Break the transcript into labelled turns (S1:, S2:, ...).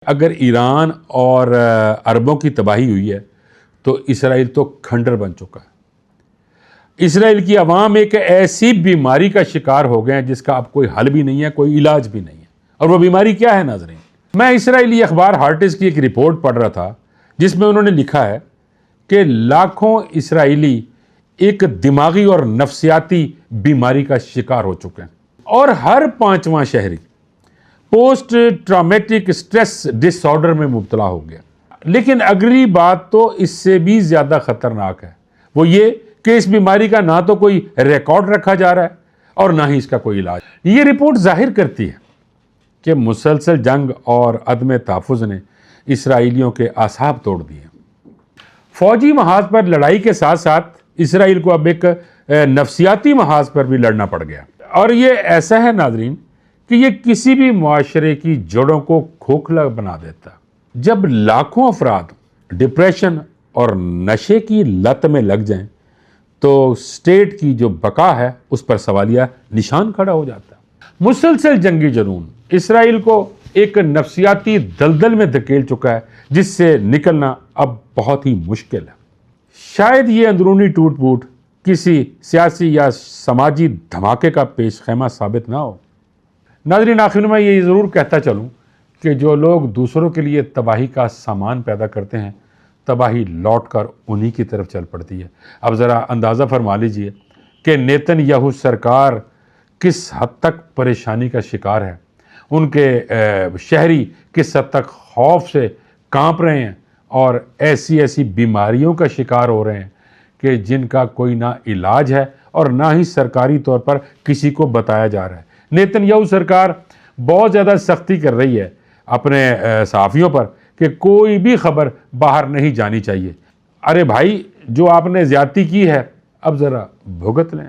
S1: अगर ईरान और अरबों की तबाही हुई है तो इसराइल तो खंडर बन चुका है। इसराइल की आवाम एक ऐसी बीमारी का शिकार हो गए हैं जिसका अब कोई हल भी नहीं है, कोई इलाज भी नहीं है। और वो बीमारी क्या है नाज़रीन? मैं इसराइली अखबार हार्टिस की एक रिपोर्ट पढ़ रहा था जिसमें उन्होंने लिखा है कि लाखों इसराइली एक दिमागी और नफ्सियाती बीमारी का शिकार हो चुके हैं और हर पांचवां शहरी पोस्ट ट्रॉमेटिक स्ट्रेस डिसऑर्डर में मुब्तला हो गया। लेकिन अगली बात तो इससे भी ज़्यादा ख़तरनाक है, वो ये कि इस बीमारी का ना तो कोई रिकॉर्ड रखा जा रहा है और ना ही इसका कोई इलाज। ये रिपोर्ट जाहिर करती है कि मुसलसल जंग और अदम तहफ़्फ़ुज़ ने इसराइलियों के आसाब तोड़ दिए। फ़ौजी महाज पर लड़ाई के साथ साथ इसराइल को अब एक नफ्सियाती महाज पर भी लड़ना पड़ गया। और ये ऐसा है नाज़रीन कि ये किसी भी मुआशरे की जड़ों को खोखला बना देता। जब लाखों अफराद डिप्रेशन और नशे की लत में लग जाएं तो स्टेट की जो बका है उस पर सवालिया निशान खड़ा हो जाता है। मुसलसल जंगी जुनून इसराइल को एक नफ्सियाती दलदल में धकेल चुका है जिससे निकलना अब बहुत ही मुश्किल है। शायद ये अंदरूनी टूट फूट किसी सियासी या समाजी धमाके का पेश खैमा साबित ना हो। नाज़रीन, आखिर में ये ज़रूर कहता चलूँ कि जो लोग दूसरों के लिए तबाही का सामान पैदा करते हैं, तबाही लौट कर उन्हीं की तरफ चल पड़ती है। अब ज़रा अंदाज़ा फरमा लीजिए कि नेतन्याहू सरकार किस हद तक परेशानी का शिकार है। उनके शहरी किस हद तक खौफ से कांप रहे हैं और ऐसी ऐसी बीमारियों का शिकार हो रहे हैं कि जिनका कोई ना इलाज है और ना ही सरकारी तौर पर किसी को बताया जा रहा है। नेतन्याहू सरकार बहुत ज़्यादा सख्ती कर रही है अपने सहाफ़ियों पर कि कोई भी खबर बाहर नहीं जानी चाहिए। अरे भाई, जो आपने ज़्यादती की है अब ज़रा भुगत लें।